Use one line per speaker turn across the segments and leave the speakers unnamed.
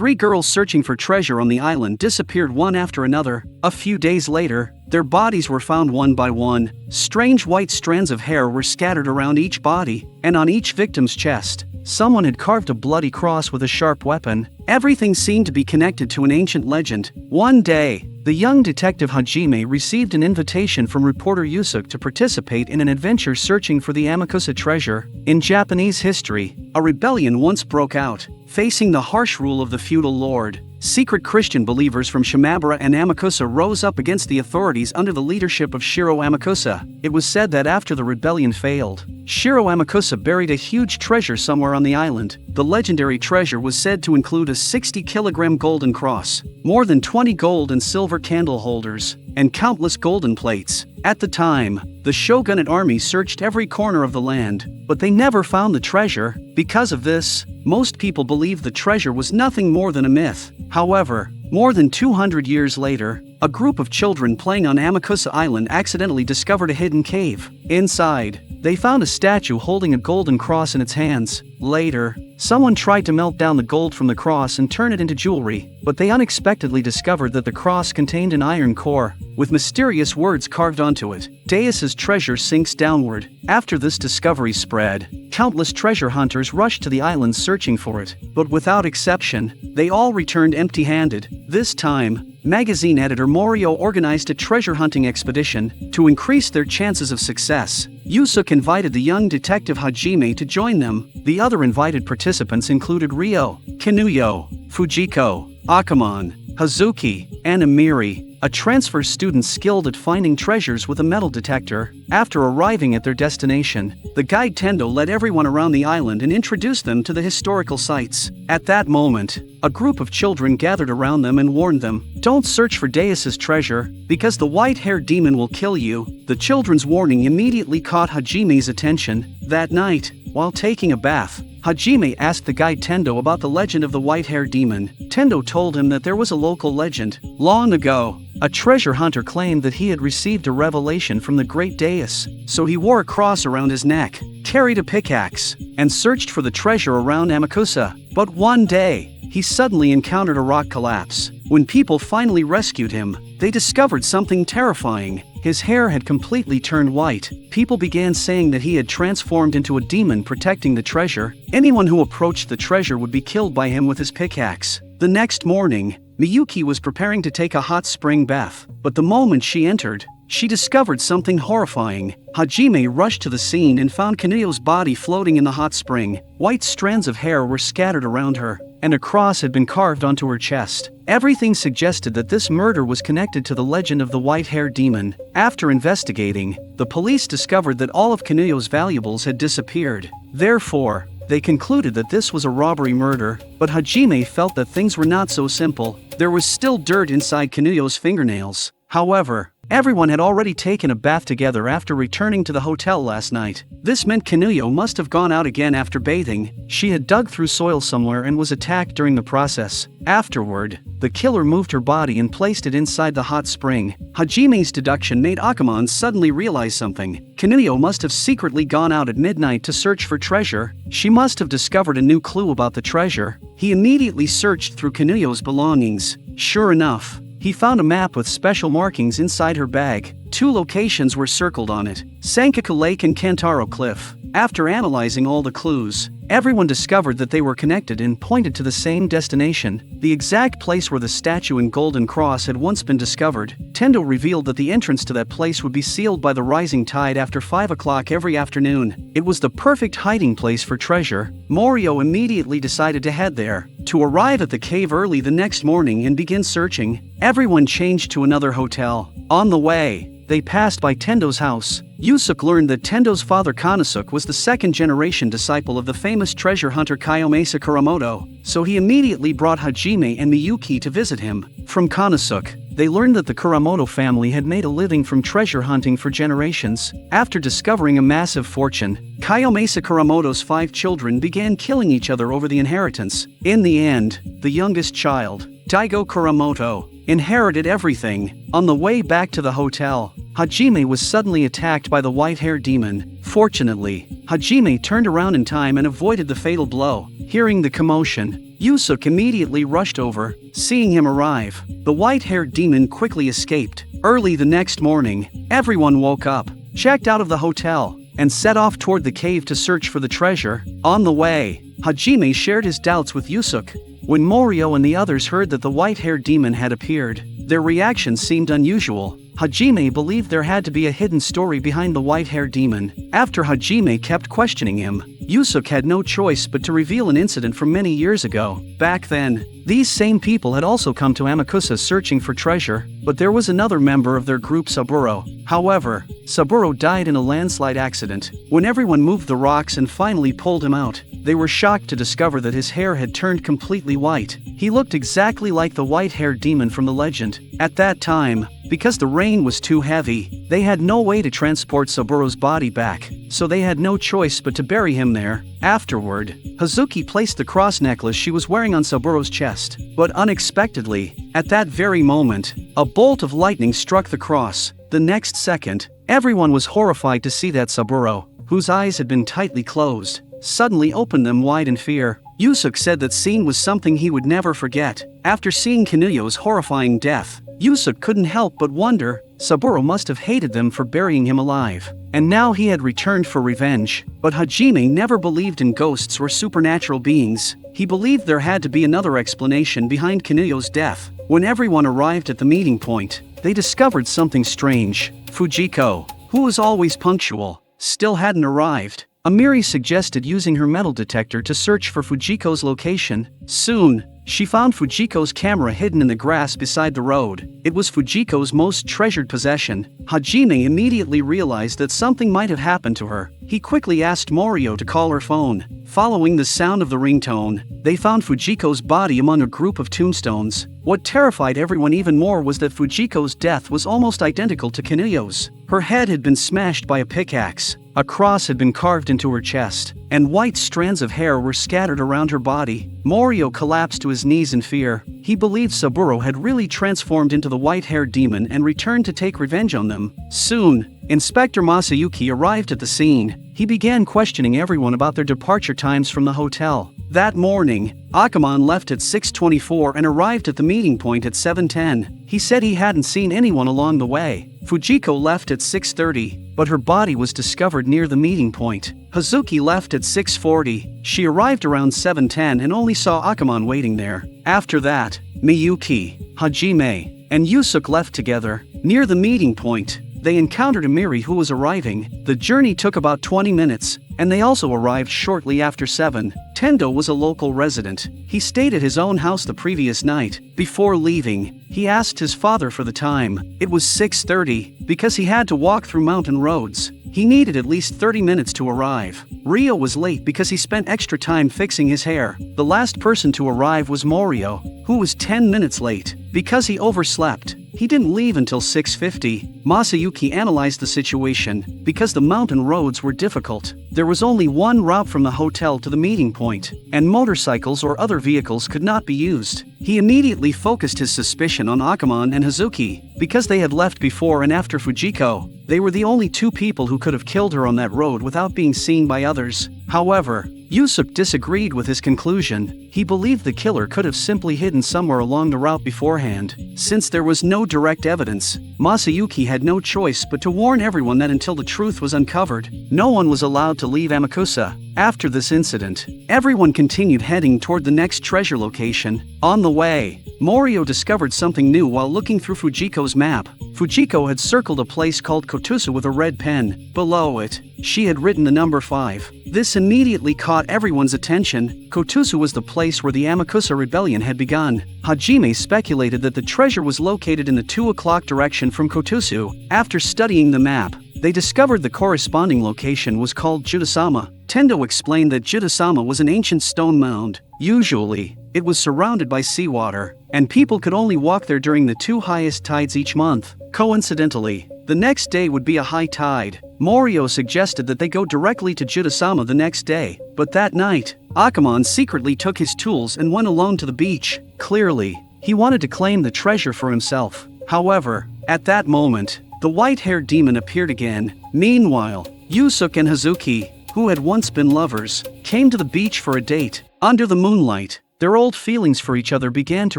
3 girls searching for treasure on the island disappeared one after another. A few days later, their bodies were found one by one. Strange white strands of hair were scattered around each body, and on each victim's chest, someone had carved a bloody cross with a sharp weapon. Everything seemed to be connected to an ancient legend. One day, the young detective Hajime received an invitation from reporter Yusuke to participate in an adventure searching for the Amakusa treasure. In Japanese history, a rebellion once broke out, facing the harsh rule of the feudal lord. Secret Christian believers from Shimabara and Amakusa rose up against the authorities under the leadership of Shiro Amakusa. It was said that after the rebellion failed, Shiro Amakusa buried a huge treasure somewhere on the island. The legendary treasure was said to include a 60-kilogram golden cross, more than 20 gold and silver candle holders, and countless golden plates. At the time, the shogunate army searched every corner of the land, but they never found the treasure. Because of this, most people believe the treasure was nothing more than a myth. However, more than 200 years later, a group of children playing on Amakusa Island accidentally discovered a hidden cave. Inside, they found a statue holding a golden cross in its hands. Later, someone tried to melt down the gold from the cross and turn it into jewelry, but they unexpectedly discovered that the cross contained an iron core, with mysterious words carved onto it. Deus's treasure sinks downward. After this discovery spread, countless treasure hunters rushed to the island searching for it, but without exception, they all returned empty-handed. This time, magazine editor Morio organized a treasure hunting expedition. To increase their chances of success, Yusuke invited the young detective Hajime to join them. The other invited participants included Ryo, Kinuyo, Fujiko, Akamon, Hazuki, and Amiri, a transfer student skilled at finding treasures with a metal detector. After arriving at their destination, the guide Tendo led everyone around the island and introduced them to the historical sites. At that moment, a group of children gathered around them and warned them, "Don't search for Deus's treasure, because the white-haired demon will kill you." The children's warning immediately caught Hajime's attention. That night, while taking a bath, Hajime asked the guide Tendo about the legend of the white-haired demon. Tendo told him that there was a local legend. Long ago, a treasure hunter claimed that he had received a revelation from the great Deus, so he wore a cross around his neck, carried a pickaxe, and searched for the treasure around Amakusa. But one day, he suddenly encountered a rock collapse. When people finally rescued him, they discovered something terrifying. His hair had completely turned white. People began saying that he had transformed into a demon protecting the treasure. Anyone who approached the treasure would be killed by him with his pickaxe. The next morning, Miyuki was preparing to take a hot spring bath, but the moment she entered, she discovered something horrifying. Hajime rushed to the scene and found Kinuyo's body floating in the hot spring. White strands of hair were scattered around her, and a cross had been carved onto her chest. Everything suggested that this murder was connected to the legend of the white-haired demon. After investigating, the police discovered that all of Kinuyo's valuables had disappeared. Therefore, they concluded that this was a robbery murder, but Hajime felt that things were not so simple. There was still dirt inside Kinuyo's fingernails. However, everyone had already taken a bath together after returning to the hotel last night. This meant Kinuyo must have gone out again after bathing. She had dug through soil somewhere and was attacked during the process. Afterward, the killer moved her body and placed it inside the hot spring. Hajime's deduction made Akamon suddenly realize something. Kinuyo must have secretly gone out at midnight to search for treasure. She must have discovered a new clue about the treasure. He immediately searched through Kinuyo's belongings. Sure enough, he found a map with special markings inside her bag. 2 locations were circled on it: Sankaku Lake and Kantaro Cliff. After analyzing all the clues, everyone discovered that they were connected and pointed to the same destination, the exact place where the statue and golden cross had once been discovered. Tendo revealed that the entrance to that place would be sealed by the rising tide after 5 o'clock every afternoon. It was the perfect hiding place for treasure. Morio immediately decided to head there. To arrive at the cave early the next morning and begin searching, everyone changed to another hotel. On the way, they passed by Tendo's house. Yusuke learned that Tendo's father Konosuke was the second-generation disciple of the famous treasure hunter Kayome Sakuramoto, so he immediately brought Hajime and Miyuki to visit him. From Konosuke, they learned that the Kuramoto family had made a living from treasure hunting for generations. After discovering a massive fortune, Kayome Sakuramoto's 5 children began killing each other over the inheritance. In the end, the youngest child, Daigo Kuramoto, inherited everything. On the way back to the hotel, Hajime was suddenly attacked by the white-haired demon. Fortunately, Hajime turned around in time and avoided the fatal blow. Hearing the commotion, Yusuke immediately rushed over, seeing him arrive. The white-haired demon quickly escaped. Early the next morning, everyone woke up, checked out of the hotel, and set off toward the cave to search for the treasure. On the way, Hajime shared his doubts with Yusuke. When Morio and the others heard that the white-haired demon had appeared, their reactions seemed unusual. Hajime believed there had to be a hidden story behind the white-haired demon. After Hajime kept questioning him, Yusuke had no choice but to reveal an incident from many years ago. Back then, these same people had also come to Amakusa searching for treasure, but there was another member of their group, Saburo. However, Saburo died in a landslide accident. When everyone moved the rocks and finally pulled him out, they were shocked to discover that his hair had turned completely white. He looked exactly like the white-haired demon from the legend. At that time, because the rain was too heavy, they had no way to transport Saburo's body back, so they had no choice but to bury him there. Afterward, Hazuki placed the cross necklace she was wearing on Saburo's chest, but unexpectedly, at that very moment, a bolt of lightning struck the cross. The next second, everyone was horrified to see that Saburo, whose eyes had been tightly closed, suddenly opened them wide in fear. Yusuke said that scene was something he would never forget. After seeing Kinuyo's horrifying death, Yusuke couldn't help but wonder, Saburo must have hated them for burying him alive, and now he had returned for revenge. But Hajime never believed in ghosts or supernatural beings. He believed there had to be another explanation behind Kinuyo's death. When everyone arrived at the meeting point, they discovered something strange. Fujiko, who was always punctual, still hadn't arrived. Amiri suggested using her metal detector to search for Fujiko's location. Soon, she found Fujiko's camera hidden in the grass beside the road. It was Fujiko's most treasured possession. Hajime immediately realized that something might have happened to her. He quickly asked Morio to call her phone. Following the sound of the ringtone, they found Fujiko's body among a group of tombstones. What terrified everyone even more was that Fujiko's death was almost identical to Kinuyo's. Her head had been smashed by a pickaxe, a cross had been carved into her chest, and white strands of hair were scattered around her body. Morio collapsed to his knees in fear. He believed Saburo had really transformed into the white-haired demon and returned to take revenge on them. Soon, Inspector Masayuki arrived at the scene. He began questioning everyone about their departure times from the hotel. That morning, Akamon left at 6:24 and arrived at the meeting point at 7:10. He said he hadn't seen anyone along the way. Fujiko left at 6:30, but her body was discovered near the meeting point. Hazuki left at 6:40. She arrived around 7:10 and only saw Akamon waiting there. After that, Miyuki, Hajime, and Yusuke left together. Near the meeting point, they encountered Amiri, who was arriving. The journey took about 20 minutes, and they also arrived shortly after 7. Tendo was a local resident. He stayed at his own house the previous night. Before leaving, he asked his father for the time. It was 6:30, because he had to walk through mountain roads. He needed at least 30 minutes to arrive. Rio was late because he spent extra time fixing his hair. The last person to arrive was Morio, who was 10 minutes late. Because he overslept, he didn't leave until 6:50. Masayuki analyzed the situation. Because the mountain roads were difficult, there was only one route from the hotel to the meeting point, and motorcycles or other vehicles could not be used. He immediately focused his suspicion on Akamon and Hazuki. Because they had left before and after Fujiko, they were the only two people who could have killed her on that road without being seen by others. However, Yusuke disagreed with his conclusion. He believed the killer could have simply hidden somewhere along the route beforehand. Since there was no direct evidence, Masayuki had no choice but to warn everyone that until the truth was uncovered, no one was allowed to leave Amakusa. After this incident, everyone continued heading toward the next treasure location. On the way, Morio discovered something new while looking through Fujiko's map. Fujiko had circled a place called Kotusu with a red pen. Below it, she had written the number 5. This immediately caught everyone's attention. Kotusu was the place where the Amakusa rebellion had begun. Hajime speculated that the treasure was located in the 2 o'clock direction from Kotusu. After studying the map, they discovered the corresponding location was called Judasama. Tendo explained that Judasama was an ancient stone mound. Usually, it was surrounded by seawater, and people could only walk there during the 2 highest tides each month. Coincidentally, the next day would be a high tide. Morio suggested that they go directly to Judasama the next day, but that night, Akamon secretly took his tools and went alone to the beach. Clearly, he wanted to claim the treasure for himself. However, at that moment, the white-haired demon appeared again. Meanwhile, Yusuke and Hazuki, who had once been lovers, came to the beach for a date. Under the moonlight, their old feelings for each other began to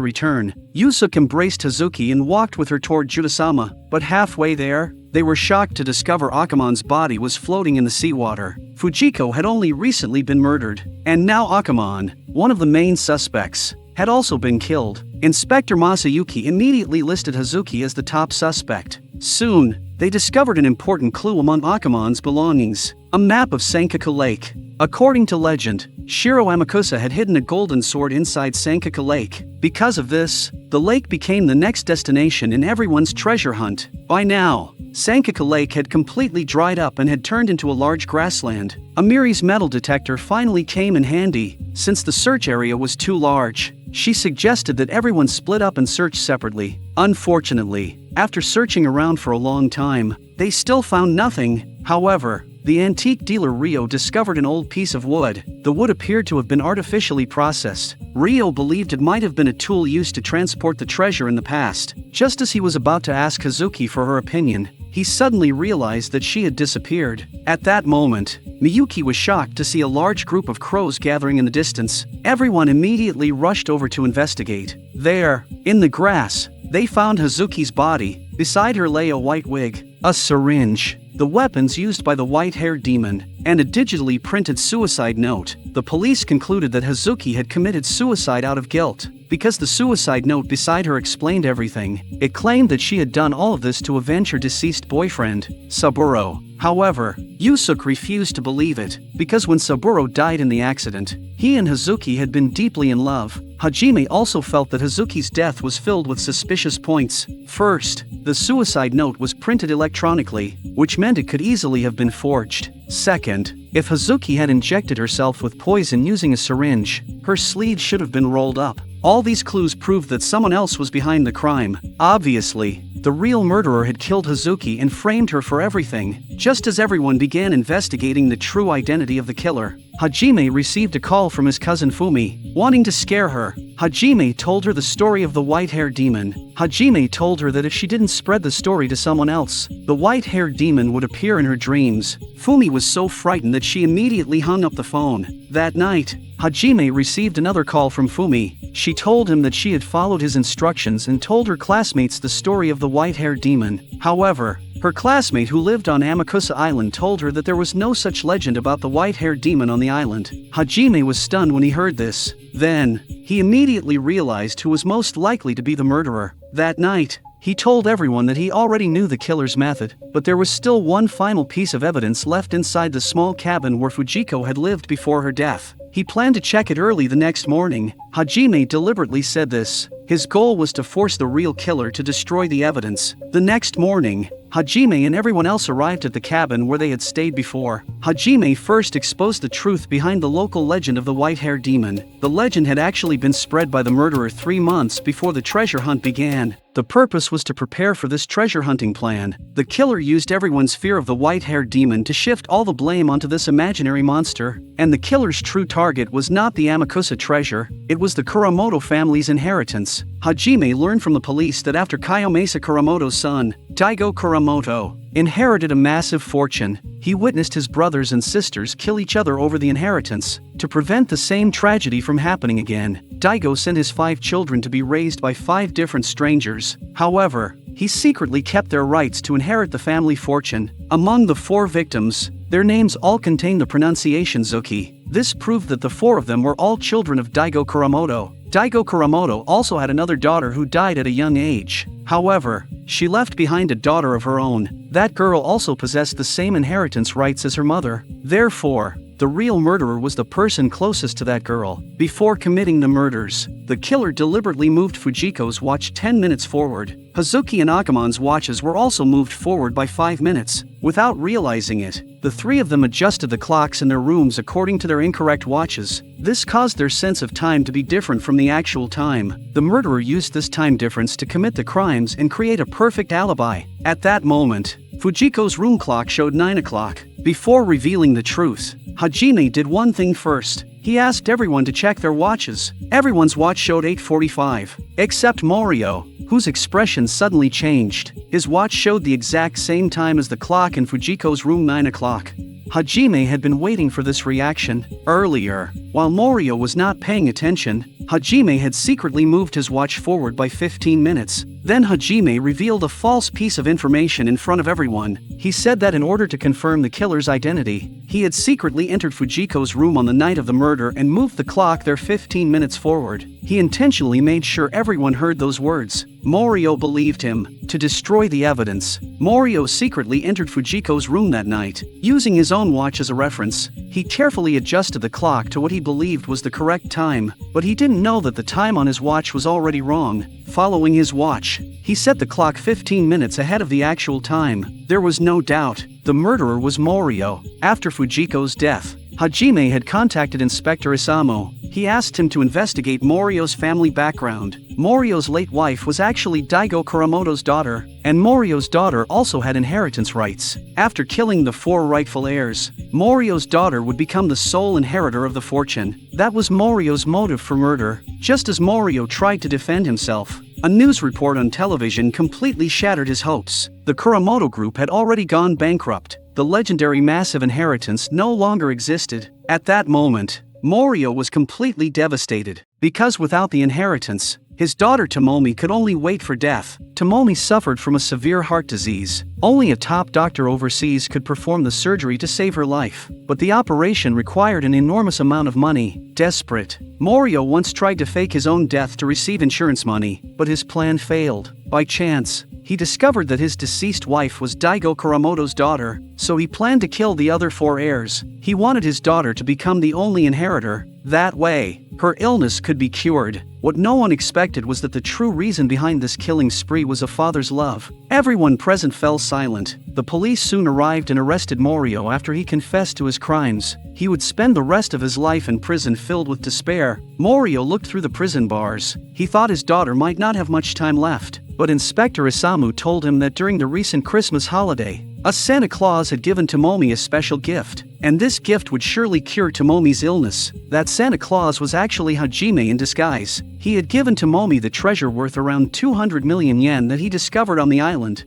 return. Yusuke embraced Hazuki and walked with her toward Judasama, but halfway there, they were shocked to discover Akamon's body was floating in the seawater. Fujiko had only recently been murdered, and now Akamon, one of the main suspects, had also been killed. Inspector Masayuki immediately listed Hazuki as the top suspect. Soon, they discovered an important clue among Akamon's belongings, a map of Sankaku Lake. According to legend, Shiro Amakusa had hidden a golden sword inside Sankaku Lake. Because of this, the lake became the next destination in everyone's treasure hunt. By now, Sankaku Lake had completely dried up and had turned into a large grassland. Amiri's metal detector finally came in handy, since the search area was too large. She suggested that everyone split up and search separately. Unfortunately, after searching around for a long time, they still found nothing. However, the antique dealer Rio discovered an old piece of wood. The wood appeared to have been artificially processed. Rio believed it might have been a tool used to transport the treasure in the past. Just as he was about to ask Hazuki for her opinion, he suddenly realized that she had disappeared. At that moment, Miyuki was shocked to see a large group of crows gathering in the distance. Everyone immediately rushed over to investigate. There, in the grass, they found Hazuki's body. Beside her lay a white wig, a syringe, the weapons used by the white-haired demon, and a digitally printed suicide note. The police concluded that Hazuki had committed suicide out of guilt. Because the suicide note beside her explained everything, it claimed that she had done all of this to avenge her deceased boyfriend, Saburo. However, Yusuke refused to believe it, because when Saburo died in the accident, he and Hazuki had been deeply in love. Hajime also felt that Hazuki's death was filled with suspicious points. First, the suicide note was printed electronically, which meant it could easily have been forged. Second, if Hazuki had injected herself with poison using a syringe, her sleeves should have been rolled up. All these clues proved that someone else was behind the crime. Obviously, the real murderer had killed Hazuki and framed her for everything. Just as everyone began investigating the true identity of the killer, Hajime received a call from his cousin Fumi, wanting to scare her. Hajime told her the story of the white-haired demon. Hajime told her that if she didn't spread the story to someone else, the white-haired demon would appear in her dreams. Fumi was so frightened that she immediately hung up the phone. That night, Hajime received another call from Fumi. She told him that she had followed his instructions and told her classmates the story of the white-haired demon. However, her classmate who lived on Amakusa Island told her that there was no such legend about the white-haired demon on the island. Hajime was stunned when he heard this. Then, he immediately realized who was most likely to be the murderer. That night, he told everyone that he already knew the killer's method, but there was still one final piece of evidence left inside the small cabin where Fujiko had lived before her death. He planned to check it early the next morning. Hajime deliberately said this. His goal was to force the real killer to destroy the evidence. The next morning, Hajime and everyone else arrived at the cabin where they had stayed before. Hajime first exposed the truth behind the local legend of the white-haired demon. The legend had actually been spread by the murderer 3 months before the treasure hunt began. The purpose was to prepare for this treasure hunting plan. The killer used everyone's fear of the white-haired demon to shift all the blame onto this imaginary monster. And the killer's true target was not the Amakusa treasure, it was the Kuramoto family's inheritance. Hajime learned from the police that after Kiyomasa Kuramoto's son, Daigo Kuramoto, inherited a massive fortune, he witnessed his brothers and sisters kill each other over the inheritance. To prevent the same tragedy from happening again, Daigo sent his 5 children to be raised by 5 different strangers. However, he secretly kept their rights to inherit the family fortune. Among the 4 victims, their names all contain the pronunciation Zuki. This proved that the 4 of them were all children of Daigo Kuramoto. Daigo Kuramoto also had another daughter who died at a young age. However, she left behind a daughter of her own. That girl also possessed the same inheritance rights as her mother. Therefore, the real murderer was the person closest to that girl. Before committing the murders, the killer deliberately moved Fujiko's watch 10 minutes forward. Hazuki and Akamon's watches were also moved forward by 5 minutes. Without realizing it, the 3 of them adjusted the clocks in their rooms according to their incorrect watches. This caused their sense of time to be different from the actual time. The murderer used this time difference to commit the crimes and create a perfect alibi. At that moment, Fujiko's room clock showed 9 o'clock. Before revealing the truth, Hajime did one thing first. He asked everyone to check their watches. Everyone's watch showed 8:45, except Morio, whose expression suddenly changed. His watch showed the exact same time as the clock in Fujiko's room, 9 o'clock. Hajime had been waiting for this reaction. Earlier, while Morio was not paying attention, Hajime had secretly moved his watch forward by 15 minutes. Then Hajime revealed a false piece of information in front of everyone. He said that in order to confirm the killer's identity, he had secretly entered Fujiko's room on the night of the murder and moved the clock there 15 minutes forward. He intentionally made sure everyone heard those words. Morio believed him. To destroy the evidence, Morio secretly entered Fujiko's room that night. Using his own watch as a reference, he carefully adjusted the clock to what he believed was the correct time, but he didn't know that the time on his watch was already wrong. Following his watch, he set the clock 15 minutes ahead of the actual time. There was no doubt, the murderer was Morio. After Fujiko's death, Hajime had contacted Inspector Isamu. He asked him to investigate Morio's family background. Morio's late wife was actually Daigo Kuramoto's daughter, and Morio's daughter also had inheritance rights. After killing the 4 rightful heirs, Morio's daughter would become the sole inheritor of the fortune. That was Morio's motive for murder, just as Morio tried to defend himself. A news report on television completely shattered his hopes. The Kuramoto group had already gone bankrupt. The legendary massive inheritance no longer existed. At that moment, Morio was completely devastated, because without the inheritance, his daughter Tomomi could only wait for death. Tomomi suffered from a severe heart disease. Only a top doctor overseas could perform the surgery to save her life, but the operation required an enormous amount of money. Desperate, Morio once tried to fake his own death to receive insurance money, but his plan failed. By chance, he discovered that his deceased wife was Daigo Kuramoto's daughter, so he planned to kill the other 4 heirs. He wanted his daughter to become the only inheritor. That way, her illness could be cured. What no one expected was that the true reason behind this killing spree was a father's love. Everyone present fell silent. The police soon arrived and arrested Morio after he confessed to his crimes. He would spend the rest of his life in prison filled with despair. Morio looked through the prison bars. He thought his daughter might not have much time left, but Inspector Isamu told him that during the recent Christmas holiday, a Santa Claus had given Tomomi a special gift, and this gift would surely cure Tomomi's illness. That Santa Claus was actually Hajime in disguise. He had given Tomomi the treasure worth around 200 million yen that he discovered on the island.